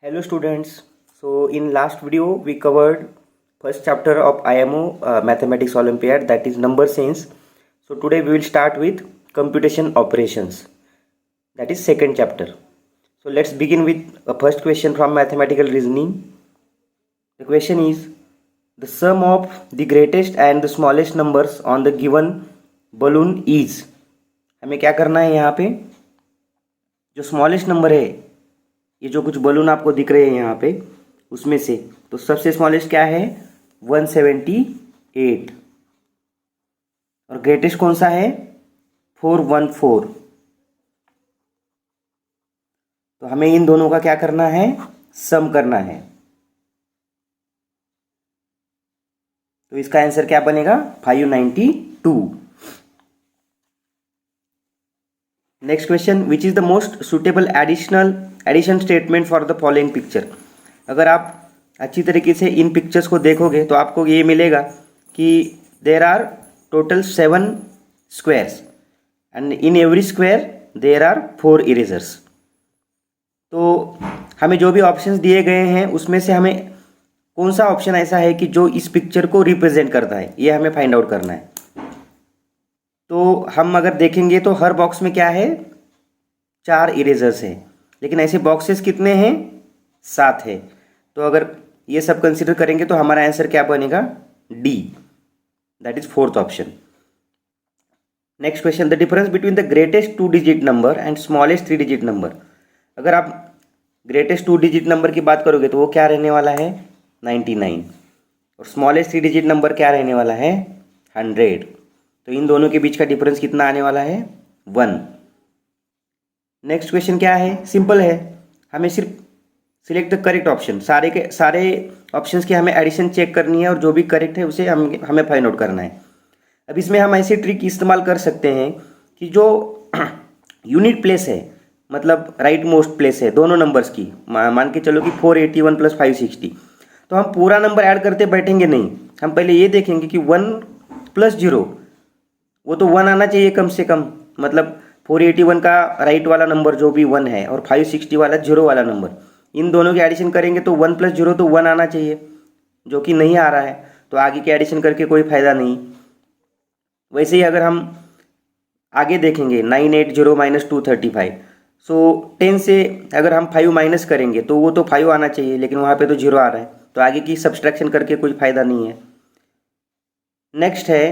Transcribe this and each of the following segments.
Hello students. So in last video we covered first chapter of IMO Mathematics Olympiad, that is number sense. So today we will start with computation operations, that is second chapter. So let's begin with a first question from mathematical reasoning. The question is, the sum of the greatest and the smallest numbers on the given balloon is. हमें क्या करना है, यहाँ पे जो smallest number है, ये जो कुछ बलून आपको दिख रहे हैं यहाँ पे, उसमें से तो सबसे स्मॉलेस्ट क्या है 178 और ग्रेटेस्ट कौन सा है 414। तो हमें इन दोनों का क्या करना है, सम करना है। तो इसका आंसर क्या बनेगा 592। Next question, which is the most suitable addition statement for the following picture. अगर आप अच्छी तरीके से इन पिक्चर्स को देखोगे तो आपको ये मिलेगा कि there are total 7 squares and in every square there are 4 erasers. तो हमें जो भी ऑप्शंस दिए गए हैं उसमें से हमें कौन सा ऑप्शन ऐसा है कि जो इस पिक्चर को रिप्रेजेंट करता है, ये हमें फाइंड आउट करना है। तो हम अगर देखेंगे तो हर बॉक्स में क्या है 4 इरेजर्स है, लेकिन ऐसे बॉक्सेस कितने हैं 7 है। तो अगर ये सब कंसिडर करेंगे तो हमारा आंसर क्या बनेगा D, that is fourth option. Next question, the difference between the greatest 2 digit number and smallest 3 digit number. अगर आप ग्रेटेस्ट 2 डिजिट नंबर की बात करोगे तो वो क्या रहने वाला है 99 और स्मॉलेस्ट 3 डिजिट नंबर क्या रहने वाला है 100। तो इन दोनों के बीच का डिफरेंस कितना आने वाला है 1। नेक्स्ट क्वेश्चन क्या है, सिंपल है, हमें सिर्फ सिलेक्ट द करेक्ट ऑप्शन, सारे के सारे ऑप्शंस की हमें एडिशन चेक करनी है और जो भी करेक्ट है उसे हमें फाइंड आउट करना है। अब इसमें हम ऐसी ट्रिक इस्तेमाल कर सकते हैं कि जो यूनिट प्लेस है, मतलब राइट मोस्ट प्लेस है दोनों नंबर्स की, मान के चलो कि 481 प्लस 560, तो हम पूरा नंबर ऐड करते बैठेंगे नहीं। हम पहले ये देखेंगे कि 1 प्लस 0 वो तो 1 आना चाहिए कम से कम, मतलब 481 का राइट वाला नंबर जो भी 1 है और 560 वाला 0 वाला नंबर, इन दोनों की एडिशन करेंगे तो 1 प्लस 0 तो 1 आना चाहिए, जो कि नहीं आ रहा है, तो आगे की एडिशन करके कोई फायदा नहीं। वैसे ही अगर हम आगे देखेंगे 980 माइनस 235, सो 10 से अगर हम 5 माइनस करेंगे तो वो तो 5 आना चाहिए, लेकिन वहाँ पे तो 0 आ रहा है, तो आगे की सब्सट्रैक्शन करके कोई फायदा नहीं है। नेक्स्ट है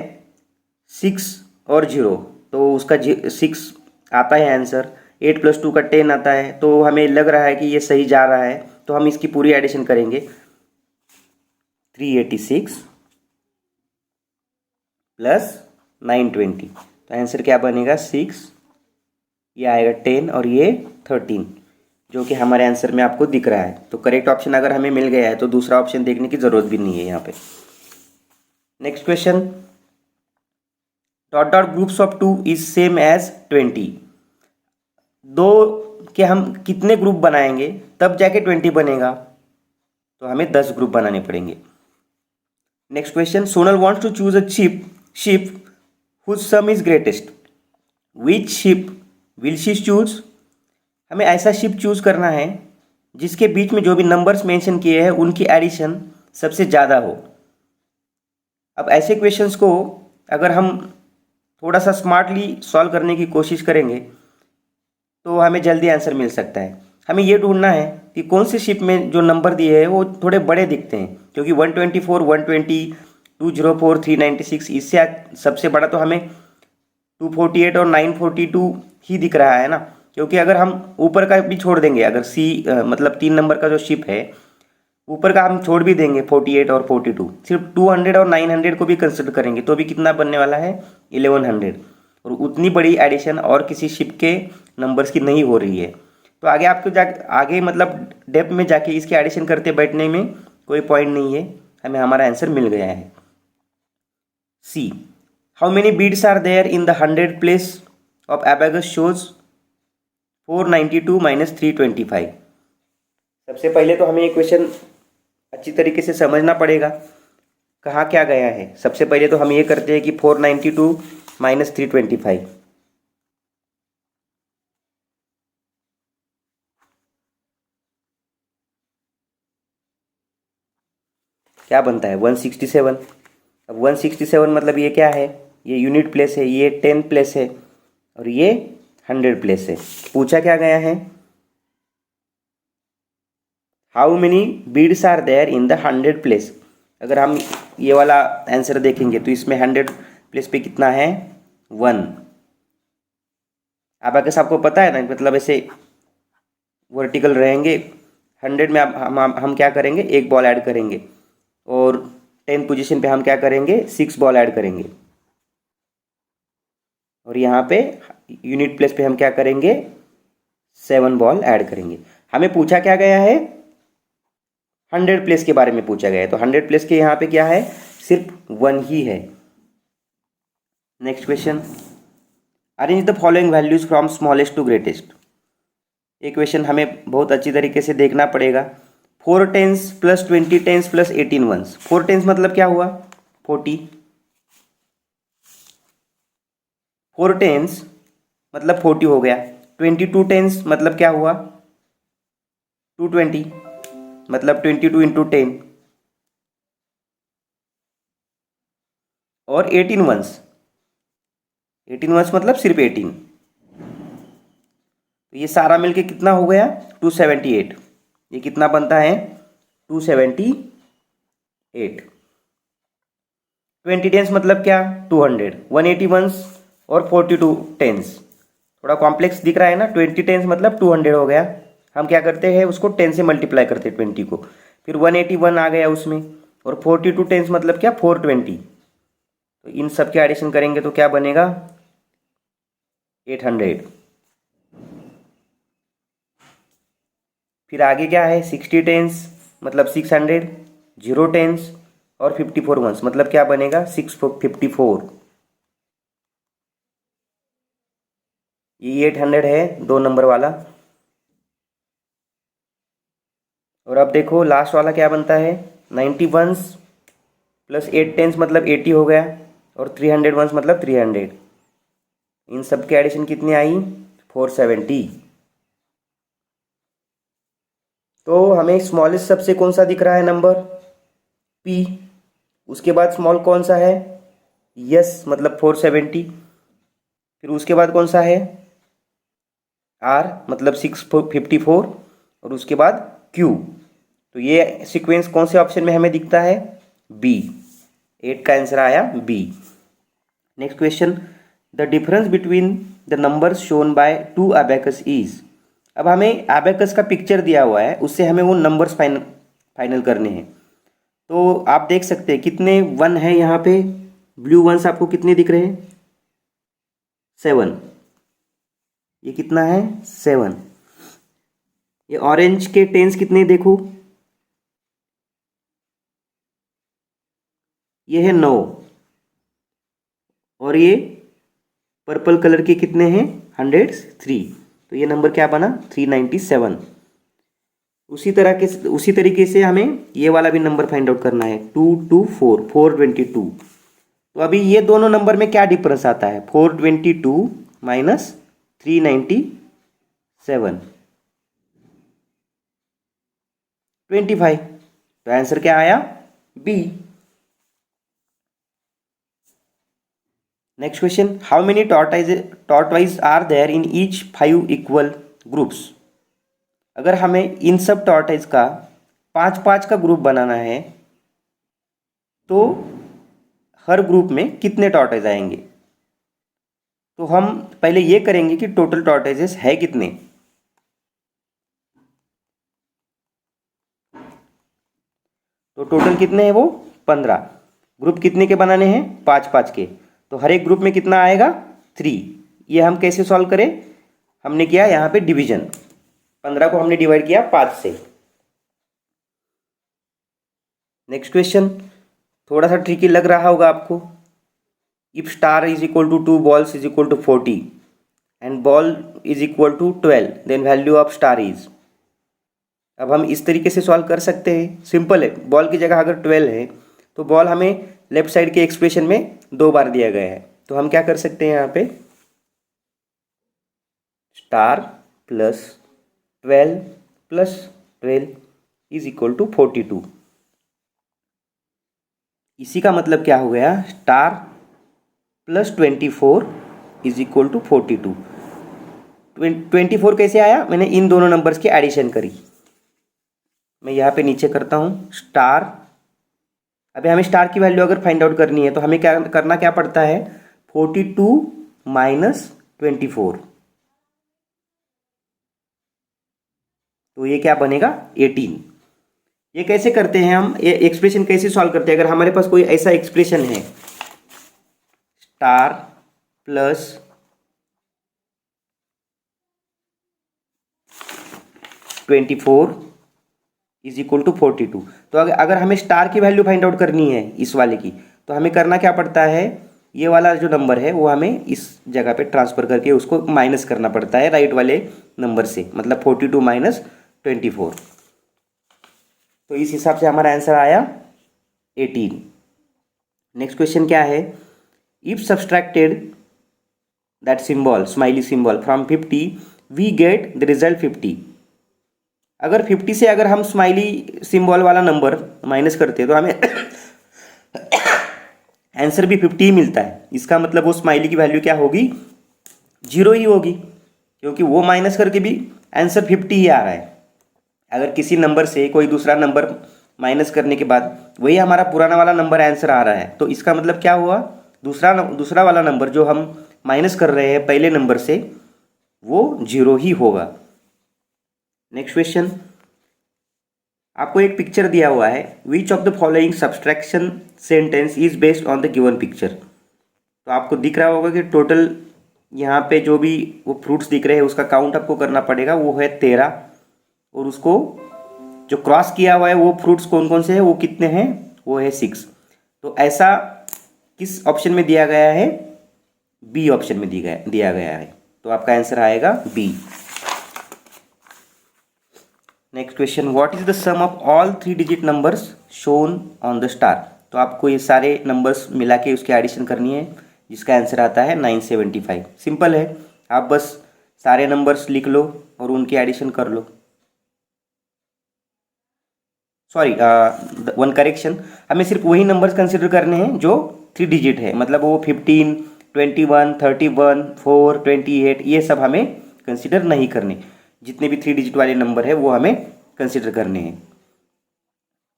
6 और 0, तो उसका 6 आता है आंसर, 8 प्लस 2 का 10 आता है, तो हमें लग रहा है कि ये सही जा रहा है, तो हम इसकी पूरी एडिशन करेंगे 386 प्लस 920, तो आंसर क्या बनेगा 6, ये आएगा 10 और ये 13, जो कि हमारे आंसर में आपको दिख रहा है। तो करेक्ट ऑप्शन अगर हमें मिल गया है तो दूसरा ऑप्शन देखने की ज़रूरत भी नहीं है यहाँ पे। Next question, dot dot groups of 2 is same as 20। 2 के हम कितने ग्रुप बनाएंगे तब जाके 20 बनेगा, तो हमें 10 ग्रुप बनाने पड़ेंगे। Next question, Sonal wants to choose a ship whose sum is greatest, which ship will she choose. हमें ऐसा शिप चूज करना है जिसके बीच में जो भी नंबर्स मेंशन किए हैं उनकी एडिशन सबसे ज़्यादा हो। अब ऐसे क्वेश्चंस को अगर हम थोड़ा सा स्मार्टली सॉल्व करने की कोशिश करेंगे तो हमें जल्दी आंसर मिल सकता है। हमें ये ढूंढना है कि कौन सी शिप में जो नंबर दिए हैं वो थोड़े बड़े दिखते हैं, क्योंकि 124, 120, 204, 396, इससे सबसे बड़ा तो हमें 248 और 942 ही दिख रहा है ना। क्योंकि अगर हम ऊपर का भी छोड़ देंगे, अगर मतलब 3 नंबर का जो शिप है ऊपर का हम छोड़ भी देंगे 48 और 42, सिर्फ 200 और 900 को भी कंसिडर करेंगे तो भी कितना बनने वाला है 1100, और उतनी बड़ी एडिशन और किसी शिप के नंबर्स की नहीं हो रही है। तो आगे आपको आगे मतलब डेप्थ में जाके इसकी एडिशन करते बैठने में कोई पॉइंट नहीं है, हमें हमारा आंसर मिल गया है C. How many beads are there in the 100 place of abacus shows 492 minus 325। सबसे पहले तो हमें ये क्वेश्चन अच्छी तरीके से समझना पड़ेगा कहाँ क्या गया है। सबसे पहले तो हम ये करते हैं कि 492 माइनस 325, क्या बनता है 167। अब 167 मतलब ये क्या है, ये यूनिट प्लेस है, ये 10 प्लेस है और ये 100 प्लेस है। पूछा क्या गया है, how many beads are there in the 100 place. अगर हम ये वाला आंसर देखेंगे तो इसमें 100 प्लेस पे कितना है 1। अब अगर आपको पता है ना, मतलब ऐसे वर्टिकल रहेंगे 100 में हम क्या करेंगे, एक बॉल ऐड करेंगे और 10 पोजीशन पे हम क्या करेंगे 6 बॉल ऐड करेंगे और यहाँ पे यूनिट प्लेस पे हम क्या करेंगे 7 बॉल ऐड करेंगे। हमें पूछा क्या गया है 100 प्लेस के बारे में पूछा गया है, तो 100 प्लेस के यहाँ पे क्या है सिर्फ 1 ही है। Next question, arrange the following values from smallest to greatest. ये क्वेश्चन हमें बहुत अच्छी तरीके से देखना पड़ेगा। 4 tens plus 20 tens plus 18 ones. 4 tens मतलब क्या हुआ 40, 4 टेंस मतलब 40 हो गया। 22 टेंस मतलब क्या हुआ 220, मतलब 22 इंटू 10। और 18 वंस, 18 वंस मतलब सिर्फ 18। तो ये सारा मिलके कितना हो गया 278। ये कितना बनता है 278। 20 टेंस मतलब क्या 200, 180 वंस और 42 टेंस। थोड़ा कॉम्प्लेक्स दिख रहा है ना, 20 टेंस मतलब 200 हो गया। हम क्या करते हैं उसको 10 से मल्टीप्लाई करते हैं 20 को, फिर 181 आ गया उसमें। और 42 टेंस मतलब क्या 420। तो इन सब के एडिशन करेंगे तो क्या बनेगा 800। फिर आगे क्या है 60 टेंस मतलब 600, 0 टेंस और 54 वंस मतलब क्या बनेगा 654। ये 800 है 2 नंबर वाला। और अब देखो लास्ट वाला क्या बनता है 90 वंस प्लस 8 टेंस मतलब 80 हो गया और 300 वंस मतलब 300। इन सब के एडिशन कितनी आई 470। तो हमें स्मॉलेस्ट सबसे कौन सा दिख रहा है नंबर P, उसके बाद स्मॉल कौन सा है यस मतलब 470, फिर उसके बाद कौन सा है R मतलब 654 और उसके बाद Q। तो ये सीक्वेंस कौन से ऑप्शन में हमें दिखता है B। 8 का आंसर आया B। Next question, the difference between the numbers shown by 2 abacus is. अब हमें अबेकस का पिक्चर दिया हुआ है, उससे हमें वो नंबर्स फाइनल करने हैं। तो आप देख सकते हैं कितने 1 है यहाँ पे, ब्लू वंस आपको कितने दिख रहे हैं 7। ये कितना है 7। ये ऑरेंज के टेंस कितने देखो, ये है 9 और ये पर्पल कलर के कितने हैं 103। तो ये नंबर क्या बना 397। उसी तरीके से हमें ये वाला भी नंबर फाइंड आउट करना है 224 422। तो अभी ये दोनों नंबर में क्या डिफरेंस आता है 422 माइनस 397 25। तो आंसर क्या आया B. Next question, how many tortoise are there in each 5 equal groups. अगर हमें इन सब टॉर्टवाइज का 5-5 का ग्रुप बनाना है तो हर ग्रुप में कितने टॉर्टवाइज आएंगे। तो हम पहले ये करेंगे कि टोटल टॉर्टवाइजेस है कितने। तो टोटल कितने हैं वो 15। ग्रुप कितने के बनाने हैं 5-5 के, तो हर एक ग्रुप में कितना आएगा 3। ये हम कैसे सॉल्व करें, हमने किया यहाँ पे डिवीजन, 15 को हमने डिवाइड किया 5 से। नेक्स्ट क्वेश्चन थोड़ा सा ट्रिकी लग रहा होगा आपको। If star is equal to 2 balls is equal to 40 and ball is equal to 12 then value of star is. अब हम इस तरीके से सॉल्व कर सकते हैं, सिंपल है। बॉल की जगह अगर 12 है तो बॉल हमें लेफ्ट साइड के एक्सप्रेशन में 2 बार दिया गया है, तो हम क्या कर सकते हैं यहाँ पे star plus 12 plus 12 is equal to 42। इसी का मतलब क्या हो गया, star plus 24 is equal to 42। 24 कैसे आया, मैंने इन दोनों नंबर्स की एडिशन करी। मैं यहाँ पे नीचे करता हूँ स्टार। अभी हमें स्टार की वैल्यू अगर फाइंड आउट करनी है तो हमें क्या पड़ता है, 42 माइनस 24, तो ये क्या बनेगा 18। ये कैसे करते हैं हम, ये एक्सप्रेशन कैसे सॉल्व करते हैं, अगर हमारे पास कोई ऐसा एक्सप्रेशन है star plus 24 is equal to 42, तो अगर हमें स्टार की वैल्यू फाइंड आउट करनी है इस वाले की, तो हमें करना क्या पड़ता है, ये वाला जो नंबर है वो हमें इस जगह पे ट्रांसफ़र करके उसको माइनस करना पड़ता है राइट वाले नंबर से, मतलब 42 माइनस 24। तो इस हिसाब से हमारा आंसर आया 18। नेक्स्ट क्वेश्चन क्या है, if subtracted that symbol smiley symbol from 50 we get the result 50। अगर 50 से अगर हम स्माइली सिंबल वाला नंबर माइनस करते हैं तो हमें आंसर भी 50 ही मिलता है। इसका मतलब वो स्माइली की वैल्यू क्या होगी, 0 ही होगी, क्योंकि वो माइनस करके भी आंसर 50 ही आ रहा है। अगर किसी नंबर से कोई दूसरा नंबर माइनस करने के बाद वही हमारा पुराना वाला नंबर आंसर आ रहा है, तो इसका मतलब क्या हुआ, दूसरा वाला नंबर जो हम माइनस कर रहे हैं पहले नंबर से वो 0 ही होगा। नेक्स्ट क्वेश्चन, आपको एक पिक्चर दिया हुआ है, which of the following subtraction sentence is based on the given picture. तो आपको दिख रहा होगा कि टोटल यहाँ पे जो भी वो फ्रूट्स दिख रहे हैं उसका काउंट आपको करना पड़ेगा, वो है 13, और उसको जो क्रॉस किया हुआ है वो फ्रूट्स कौन कौन से हैं, वो कितने हैं, वो है 6। तो ऐसा किस ऑप्शन में दिया गया है, बी ऑप्शन में दिया गया है, तो आपका आंसर आएगा B. Next question, what is the sum of all 3 digit numbers shown on the star. तो आपको ये सारे नंबर्स मिला के उसकी एडिशन करनी है, जिसका आंसर आता है 975। सिंपल है, आप बस सारे नंबर्स लिख लो और उनकी एडिशन कर लो। सॉरी, वन करेक्शन, हमें सिर्फ वही नंबर्स कंसिडर करने हैं जो 3 डिजिट है, मतलब वो 15, 21, 31, 4, 28, ये सब हमें कंसिडर नहीं करने। जितने भी 3 डिजिट वाले नंबर है वो हमें कंसिडर करने हैं।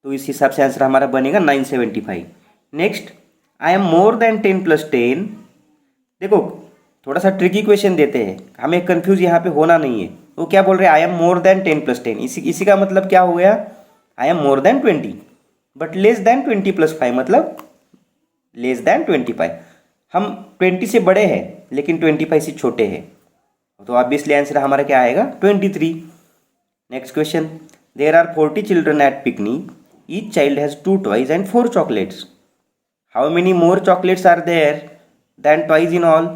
तो इस हिसाब से आंसर हमारा बनेगा 975। Next, I am more than 10 plus 10। देखो थोड़ा सा ट्रिकी क्वेश्चन देते हैं, हमें कंफ्यूज यहाँ पे होना नहीं है। वो क्या बोल रहे हैं, I am more than 10 plus 10, इसी का मतलब क्या हो गया, I am more than 20 but less than 20 plus 5, मतलब लेस देन 25। हम 20 से बड़े हैं लेकिन 25 से छोटे हैं, तो ऑब्वियसली आंसर हमारा क्या आएगा 23। Next question, there are 40 children at picnic, each child has 2 toys and 4 chocolates, how many more chocolates are there than toys in all.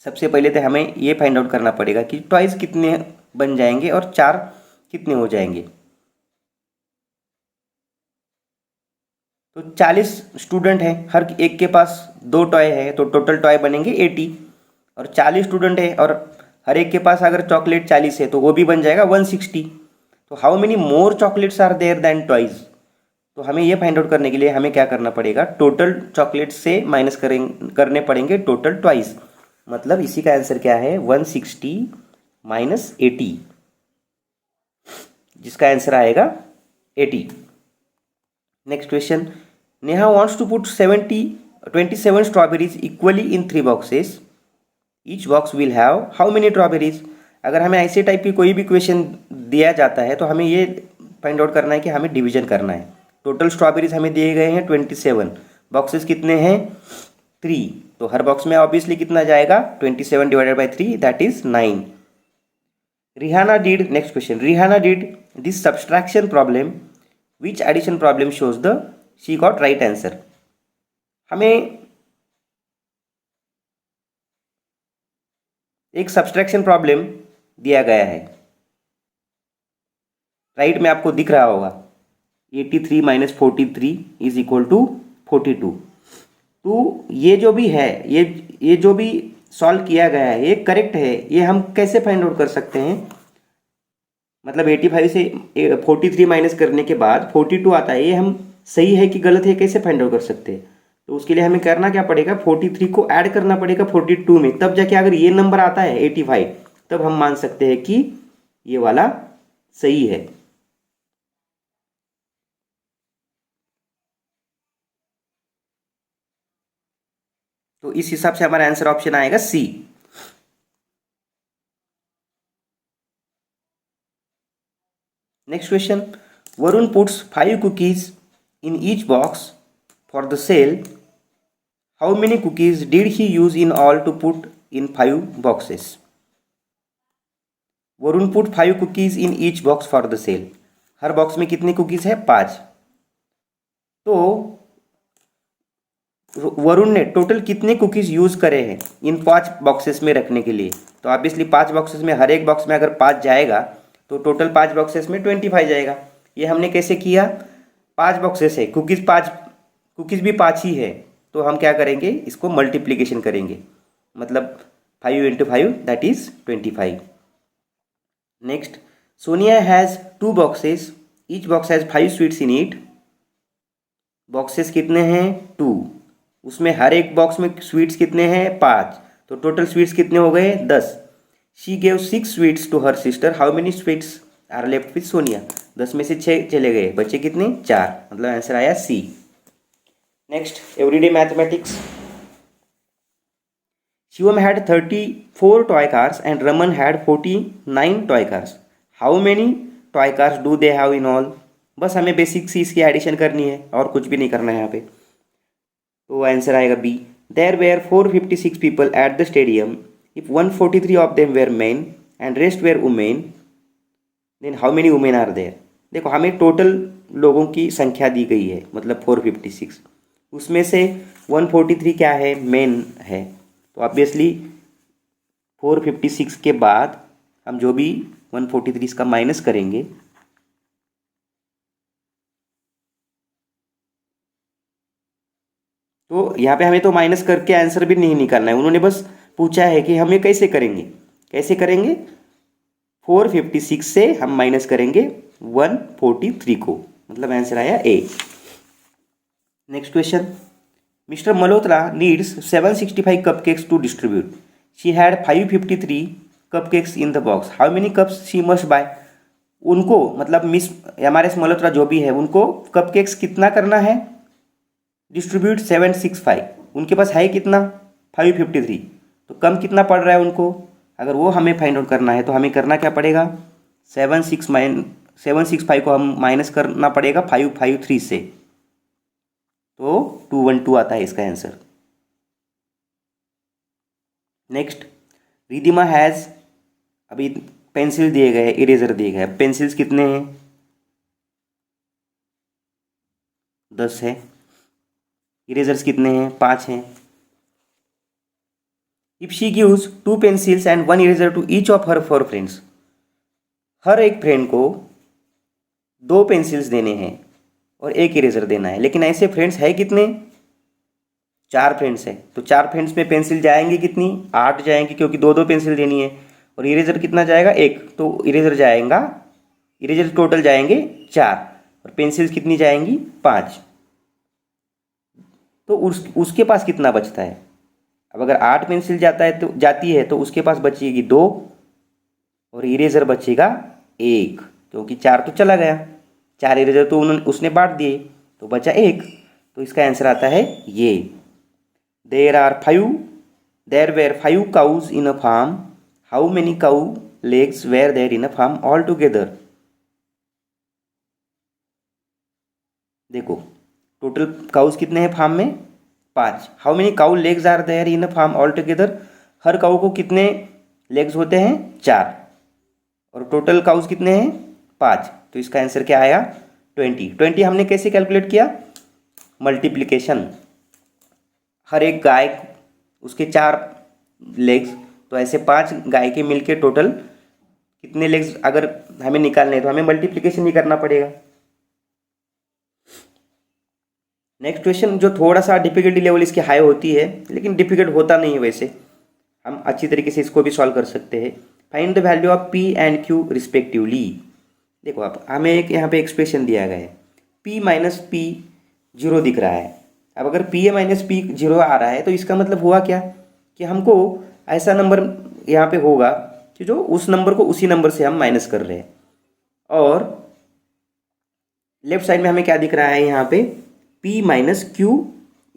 सबसे पहले तो हमें ये फाइंड आउट करना पड़ेगा कि टॉयज कितने बन जाएंगे और 4 कितने हो जाएंगे। तो 40 स्टूडेंट हैं, हर एक के पास 2 टॉय है, तो टोटल टॉय बनेंगे 80, और 40 स्टूडेंट है और हर एक के पास अगर चॉकलेट 40 है तो वो भी बन जाएगा 160। तो how many more chocolates are there than toys. तो हमें ये फाइंड आउट करने के लिए हमें क्या करना पड़ेगा, टोटल चॉकलेट से माइनस करने पड़ेंगे टोटल टॉयज, मतलब इसी का आंसर क्या है 160 माइनस 80, जिसका आंसर आएगा 80। Next question, Neha wants to put 27 strawberries equally in 3 boxes, each box will have how many strawberries. अगर हमें ऐसे टाइप की कोई भी क्वेश्चन दिया जाता है तो हमें ये फाइंड आउट करना है कि हमें डिवीजन करना है। टोटल स्ट्रॉबेरीज हमें दिए गए हैं 27, बॉक्सेस कितने हैं 3, तो हर बॉक्स में ऑब्वियसली कितना जाएगा 27 divided by 3, that is 9। Rihanna did, next question, Rihanna did this subtraction problem, which addition problem shows the she got right answer. हमें एक सब्सट्रैक्शन प्रॉब्लम दिया गया है, राइट में आपको दिख रहा होगा 83 माइनस 43 इज इक्वल टू 42। तो ये जो भी है, ये जो भी सॉल्व किया गया है ये करेक्ट है। ये हम कैसे फाइंड आउट कर सकते हैं, मतलब 85 से 43 माइनस करने के बाद 42 आता है, ये हम सही है कि गलत है कैसे फाइंड आउट कर सकते हैं? तो उसके लिए हमें करना क्या पड़ेगा, 43 को ऐड करना पड़ेगा 42 में, तब जाके अगर ये नंबर आता है 85, तब हम मान सकते हैं कि ये वाला सही है। तो इस हिसाब से हमारा आंसर ऑप्शन आएगा C. Next question, Varun puts 5 cookies in each box for the sale, how many cookies did he use in all to put in 5 boxes? Varun put 5 cookies in each box for the sale, हर box में कितनी cookies है, 5। तो वरुण ने total कितने cookies use करे हैं इन 5 boxes में रखने के लिए? तो ऑब्वियसली 5 बॉक्सेस में हर एक बॉक्स में अगर 5 जाएगा तो टोटल 5 बॉक्सेस में 25 जाएगा। ये हमने कैसे किया, 5 बॉक्सेस है, कुकीज़ भी 5 ही है, तो हम क्या करेंगे, इसको मल्टीप्लीकेशन करेंगे, मतलब 5 into 5 that is 25। Next, Sonia has 2 boxes, each box has 5 sweets in it, boxes कितने हैं, 2, उसमें हर एक बॉक्स में स्वीट्स कितने हैं, 5, तो टोटल स्वीट्स कितने हो गए, 10। She gave 6 sweets to her sister, how many sweets are left with Sonia? 10 में से 6 चले गए, बचे कितने, 4, मतलब आंसर आया C. Next, everyday mathematics. Shivam had 34 toy cars and Raman had 49 toy cars, how many toy cars do they have in all? बस हमें बेसिक सी इसकी एडिशन करनी है और कुछ भी नहीं करना है यहाँ पे, तो आंसर आएगा B. There were 456 people at the stadium, if 143 of them were men and rest were women, then how many women are there? देखो हमें टोटल लोगों की संख्या दी गई है, मतलब 456, उसमें से 143 क्या है, मेन है, तो ऑब्वियसली 456 के बाद हम जो भी 143 इसका माइनस करेंगे, तो यहाँ पे हमें तो माइनस करके आंसर भी नहीं निकालना है, उन्होंने बस पूछा है कि हमें कैसे करेंगे, कैसे करेंगे, 456 से हम माइनस करेंगे 143 को, मतलब आंसर आया A. Next question, mister Malhotra needs 765 cupcakes to distribute, she had 553 cupcakes in the box, how many cups she must buy? उनको मतलब मिस हमारे मल्होत्रा जो भी है, उनको कपकेक्स कितना करना है, डिस्ट्रीब्यूट 765, उनके पास है कितना, 553, तो कम कितना पड़ रहा है उनको, अगर वो हमें फाइंड आउट करना है तो हमें करना क्या पड़ेगा, 765 को हम माइनस करना पड़ेगा 553 से, तो 212 आता है इसका आंसर। नेक्स्ट, रिधिमा हैज़, अभी पेंसिल दिए गए, इरेजर दिए गए, पेंसिल्स कितने हैं, 10 है, इरेजर्स कितने हैं, 5 हैं। If she gives 2 pencils and 1 eraser to each of her 4 friends, हर एक फ्रेंड को 2 पेंसिल्स देने हैं और 1 इरेजर देना है, लेकिन ऐसे फ्रेंड्स है कितने, 4 फ्रेंड्स है, तो 4 फ्रेंड्स में पेंसिल जाएंगी कितनी, 8 जाएंगी, क्योंकि 2 2 पेंसिल देनी है, और इरेजर कितना जाएगा, 1, तो इरेजर जाएगा, इरेजर टोटल जाएंगे 4, और पेंसिल्स कितनी जाएंगी, 5, तो उसके पास कितना बचता है, अब अगर 8 पेंसिल जाती है तो उसके पास बचेगी 2 और इरेजर बचेगा 1, क्योंकि 4 तो चला गया, 4 इरेजर तो उसने बांट दिए, तो बचा 1, तो इसका आंसर आता है ये। There were 5 cows in a farm, how many cow legs were there in a farm all together? देखो टोटल काउज कितने हैं फार्म में, 5, how many cow legs are there in a farm all together? हर cow को कितने legs होते हैं, 4, और टोटल काउज कितने हैं, 5, तो इसका आंसर क्या आया, 20 हमने कैसे कैलकुलेट किया, मल्टीप्लिकेशन, हर एक गाय उसके 4 लेग्स, तो ऐसे 5 गाय के मिलके टोटल कितने लेग्स अगर हमें निकालने हैं तो हमें मल्टीप्लिकेशन ही करना पड़ेगा। नेक्स्ट क्वेश्चन, जो थोड़ा सा डिफिकल्टी लेवल इसकी हाई होती है, लेकिन डिफिकल्ट होता नहीं है वैसे, हम अच्छी तरीके से इसको भी सॉल्व कर सकते हैं। Find the value of P and Q respectively. देखो आप हमें एक यहाँ पे एक्सप्रेशन दिया गया है, पी माइनस पी जीरो दिख रहा है। अब अगर P A minus P zero आ रहा है तो इसका मतलब हुआ क्या कि हमको ऐसा नंबर यहाँ पे होगा कि जो उस नंबर को उसी नंबर से हम माइनस कर रहे हैं। और लेफ्ट साइड में हमें क्या दिख रहा है यहाँ पे, p minus q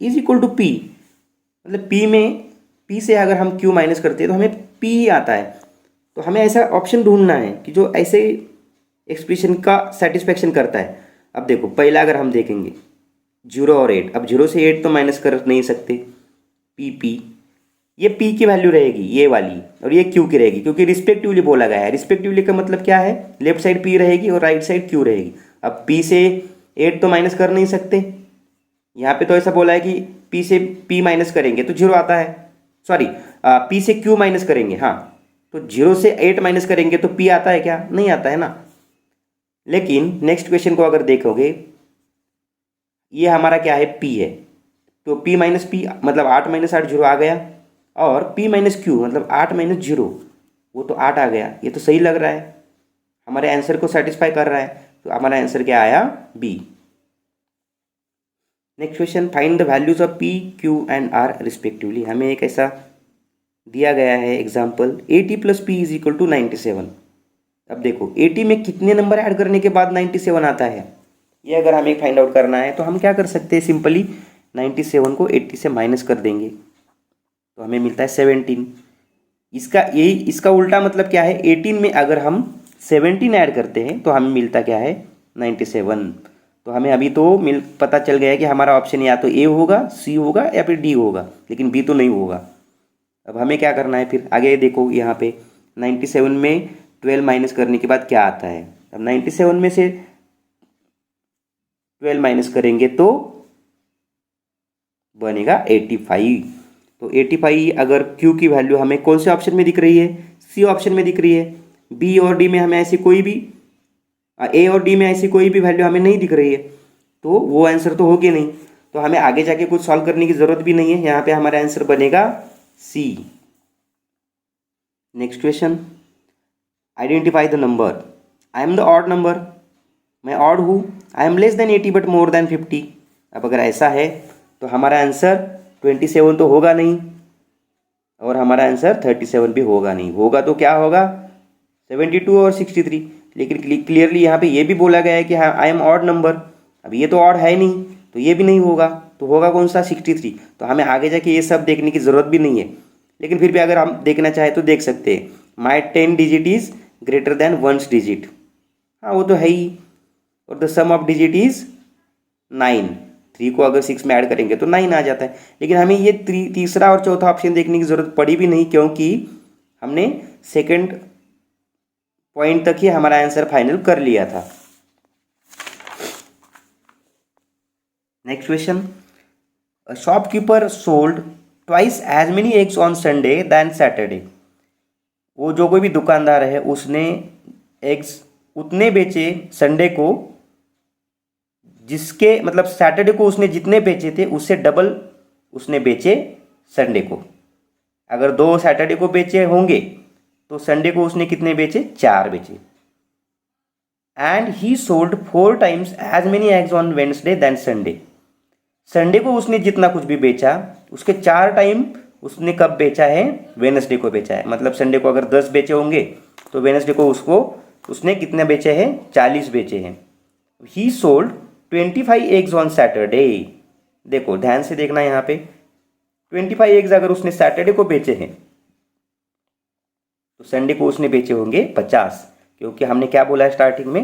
is equal to p, मतलब p से अगर हम q माइनस करते हैं तो हमें p ही आता है। तो हमें ऐसा ऑप्शन ढूंढना है कि जो ऐसे एक्सप्रेशन का सेटिस्फेक्शन करता है। अब देखो पहला अगर हम देखेंगे 0 और 8, अब 0 से 8 तो माइनस कर नहीं सकते, p ये p की वैल्यू रहेगी ये वाली, और ये q की रहेगी क्योंकि रिस्पेक्टिवली बोला गया है। रिस्पेक्टिवली का मतलब क्या है, लेफ्ट साइड p रहेगी और राइट साइड q रहेगी। अब p से 8 तो माइनस कर नहीं सकते, यहाँ पे तो ऐसा बोला है कि p से p माइनस करेंगे तो 0 आता है, सॉरी p से q माइनस करेंगे, हाँ तो 0 से 8 माइनस करेंगे तो p आता है क्या, नहीं आता है ना। लेकिन नेक्स्ट क्वेश्चन को अगर देखोगे, ये हमारा क्या है p है, तो p माइनस पी मतलब 8 माइनस 8 0 आ गया, और p माइनस क्यू मतलब 8 माइनस 0 वो तो 8 आ गया। ये तो सही लग रहा है, हमारे आंसर को सेटिस्फाई कर रहा है, तो हमारा आंसर क्या आया, B. Next question, find the values of p q and r respectively. हमें एक ऐसा दिया गया है example, 80 plus p is equal to 97। अब देखो 80 में कितने नंबर ऐड करने के बाद 97 आता है, ये अगर हमें फाइंड आउट करना है तो हम क्या कर सकते हैं, सिंपली 97 को 80 से माइनस कर देंगे तो हमें मिलता है 17। इसका उल्टा मतलब क्या है, 18 में अगर हम 17 ऐड करते हैं तो हमें मिलता क्या है, 97। तो हमें अभी तो पता चल गया है कि हमारा ऑप्शन या तो ए होगा, सी होगा या फिर डी होगा, लेकिन बी तो नहीं होगा। अब हमें क्या करना है फिर आगे, देखो यहाँ पे 97 में 12 माइनस करने के बाद क्या आता है। अब 97 में से 12 माइनस करेंगे तो बनेगा 85। तो 85 अगर Q की वैल्यू हमें कौन से ऑप्शन में दिख रही है, सी ऑप्शन में दिख रही है। बी और डी में हमें ऐसी कोई भी, ए और डी में ऐसी कोई भी वैल्यू हमें नहीं दिख रही है, तो वो आंसर तो होगी नहीं। तो हमें आगे जाके कुछ सॉल्व करने की ज़रूरत भी नहीं है, यहाँ पे हमारा आंसर बनेगा C. Next question, identify the number. I am the odd number, मैं ऑड हूँ। I am less than 80 but more than 50। अब अगर ऐसा है तो हमारा आंसर 27 तो होगा नहीं, और हमारा आंसर 37 भी होगा नहीं। होगा तो क्या होगा, 72 और 63। लेकिन क्लियरली यहाँ पे ये भी बोला गया है कि हाँ आई एम ऑड नंबर, अब ये तो ऑड है नहीं तो ये भी नहीं होगा, तो होगा कौन सा, 63। तो हमें आगे जाके ये सब देखने की ज़रूरत भी नहीं है, लेकिन फिर भी अगर हम देखना चाहें तो देख सकते हैं। My 10 digit is greater than 1 digit, हाँ वो तो है ही। और the sum of digit is 9, 3 को अगर 6 में ऐड करेंगे तो 9 आ जाता है। लेकिन हमें ये तीसरा और चौथा ऑप्शन देखने की ज़रूरत पड़ी भी नहीं, क्योंकि हमने सेकंड पॉइंट तक ही हमारा आंसर फाइनल कर लिया था। Next question, shopkeeper sold twice as many eggs on Sunday than Saturday. वो जो कोई भी दुकानदार है उसने एग्स उतने बेचे संडे को, जिसके मतलब सैटरडे को उसने जितने बेचे थे उससे डबल उसने बेचे संडे को। अगर 2 सैटरडे को बेचे होंगे तो संडे को उसने कितने बेचे, 4 बेचे। And he sold 4 times as many eggs on Wednesday than Sunday. Sunday को उसने जितना कुछ भी बेचा उसके 4 टाइम उसने कब बेचा है, वेडनेसडे को बेचा है। मतलब संडे को अगर 10 बेचे होंगे तो वेडनेसडे को उसने कितने बेचे हैं, 40 बेचे हैं। ही सोल्ड 25 एग्स ऑन सैटरडे। देखो ध्यान से देखना यहाँ पे, 25 एग्स अगर उसने सैटरडे को बेचे हैं तो संडे को उसने बेचे होंगे 50, क्योंकि हमने क्या बोला है स्टार्टिंग में,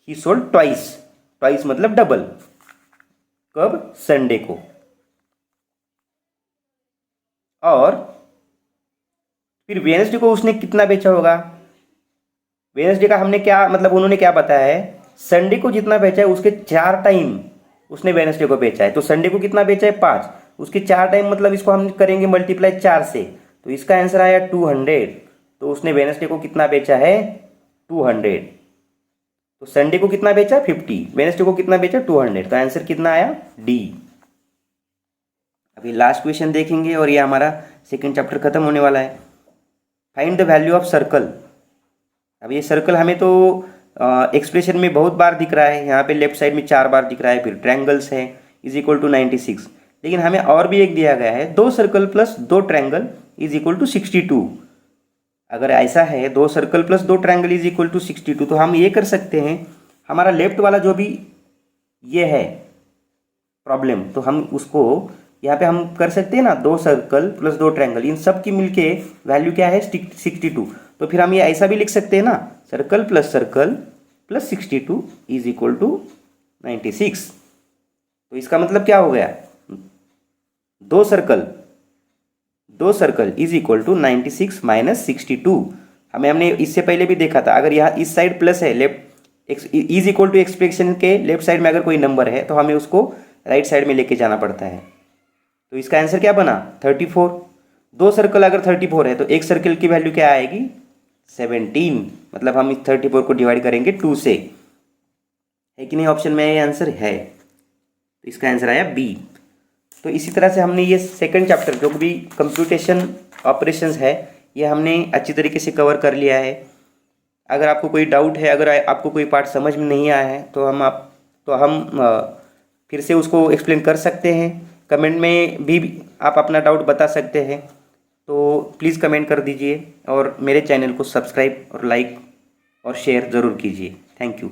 ही सोल्ड ट्वाइस मतलब डबल, कब, संडे को। और फिर वेडनेसडे को उसने कितना बेचा होगा, वेडनेसडे का हमने क्या मतलब उन्होंने क्या बताया है, संडे को जितना बेचा है उसके 4 टाइम उसने वेडनेसडे को बेचा है। तो संडे को कितना बेचा है, 5, उसके 4 टाइम मतलब इसको हम करेंगे मल्टीप्लाई 4 से, तो इसका आंसर आया 200। तो उसने वेडनेसडे को कितना बेचा है, 200। तो संडे को कितना बेचा, 50, वेडनेसडे को कितना बेचा, 200। तो आंसर कितना आया, डी। अभी लास्ट क्वेश्चन देखेंगे और ये हमारा सेकंड चैप्टर खत्म होने वाला है। Find the value of circle. अब ये सर्कल हमें तो एक्सप्रेशन में बहुत बार दिख रहा है, यहाँ पे लेफ्ट साइड में 4 बार दिख रहा है। फिर ट्रायंगल्स है, इज इक्वल टू 96। लेकिन हमें और भी एक दिया गया है 2 circle plus 2 triangle is equal to 62। अगर ऐसा है 2 circle plus 2 triangle is equal to 62, तो हम ये कर सकते हैं, हमारा लेफ्ट वाला जो भी ये है प्रॉब्लम, तो हम उसको यहाँ पे हम कर सकते हैं ना, 2 सर्कल प्लस 2 ट्रायंगल, इन सब की मिलके वैल्यू क्या है 62। तो फिर हम ये ऐसा भी लिख सकते हैं ना, circle plus 62 is equal to 96। तो इसका मतलब क्या हो गया, 2 circle is equal to 96 minus 62। हमने इससे पहले भी देखा था, अगर यहाँ इस साइड प्लस है, left is equal to expression के लेफ्ट साइड में अगर कोई नंबर है तो हमें उसको राइट साइड में लेके जाना पड़ता है। तो इसका आंसर क्या बना 34। 2 सर्कल अगर 34 है तो एक सर्कल की वैल्यू क्या आएगी 17। मतलब हम इस 34 को डिवाइड करेंगे 2 से, है कि नहीं, ऑप्शन में ये आंसर है। तो इसका आंसर आया बी। तो इसी तरह से हमने ये सेकंड चैप्टर जो भी कंप्यूटेशन ऑपरेशंस है, ये हमने अच्छी तरीके से कवर कर लिया है। अगर आपको कोई डाउट है, अगर आपको कोई पार्ट समझ में नहीं आया है तो हम फिर से उसको एक्सप्लेन कर सकते हैं। कमेंट में भी आप अपना डाउट बता सकते हैं, तो प्लीज़ कमेंट कर दीजिए और मेरे चैनल को सब्सक्राइब और लाइक और शेयर ज़रूर कीजिए। Thank you.